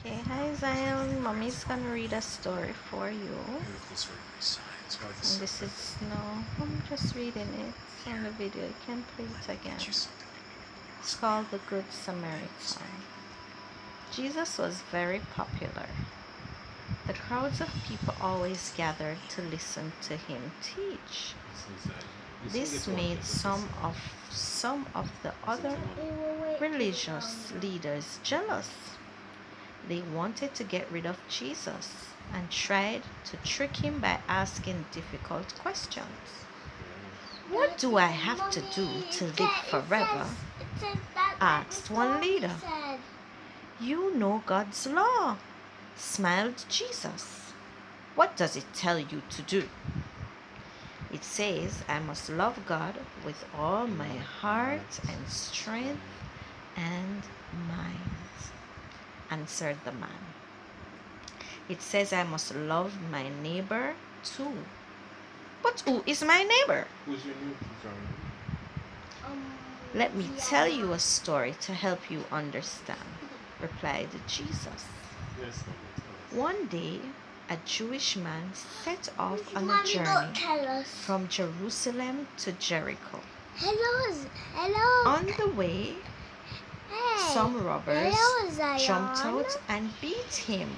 Okay, hi Zion. Mommy's gonna read a story for you. And this is I'm just reading it. It's on the video. You can play it again. It's called The Good Samaritan. Jesus was very popular. The crowds of people always gathered to listen to him teach. This made some of the other religious leaders jealous. They wanted to get rid of Jesus and tried to trick him by asking difficult questions. What do I have to do to live forever? Asked one leader. You know God's law, smiled Jesus. What does it tell you to do? It says I must love God with all my heart and strength and mind, answered the man. It says I must love my neighbor too. But who is my neighbor? Who's your neighbor? Let me tell you a story to help you understand, replied Jesus. Yes, One day, a Jewish man set off on a journey from Jerusalem to Jericho. Hello. On the way, some robbers jumped out and beat him.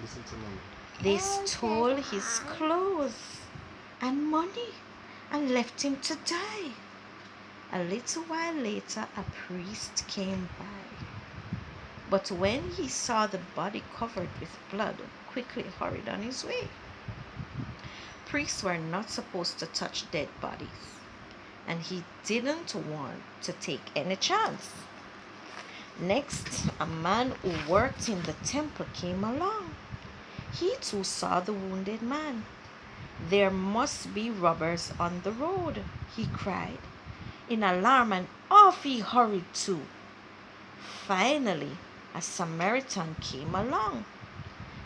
Listen to Mama. They stole his clothes and money and left him to die. A little while later, a priest came by. But when he saw the body covered with blood, quickly hurried on his way. Priests were not supposed to touch dead bodies, and he didn't want to take any chance. Next, a man who worked in the temple came along. He too saw the wounded man. There must be robbers on the road, he cried. In alarm, and off he hurried too. Finally, a Samaritan came along.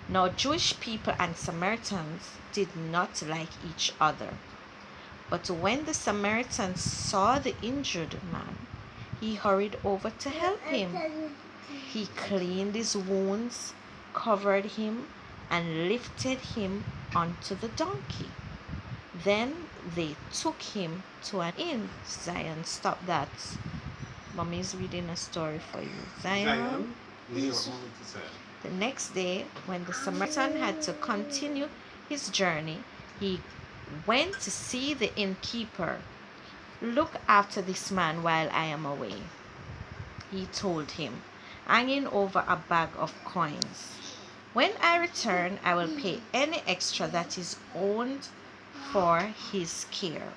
Now, Jewish people and Samaritans did not like each other. But when the Samaritan saw the injured man, he hurried over to help him. He cleaned his wounds, covered him, and lifted him onto the donkey. Then they took him to an inn. Zion, stop that. Mommy's reading a story for you. Zion. The next day, when the Samaritan had to continue his journey, he went to see the innkeeper. Look after this man while I am away, he told him, hanging over a bag of coins. When I return, I will pay any extra that is owed for his care.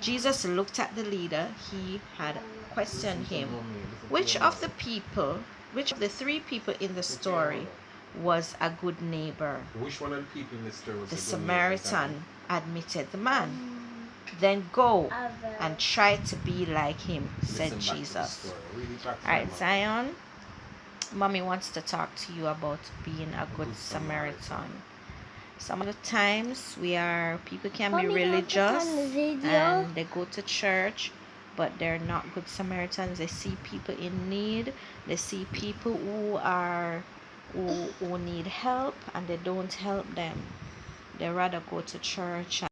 Jesus looked at the leader. He had questioned him. Which of the three people in the story was a good neighbor? Which one of the people in the story was The a good Samaritan, neighbor? admitted the man. Then go and try to be like him, said Jesus. Alright, Zion, Mommy wants to talk to you about being a good Samaritan. Some of the times people can be religious and they go to church, but they're not good Samaritans. They see people in need. They see people who need help, and they don't help them. They rather go to church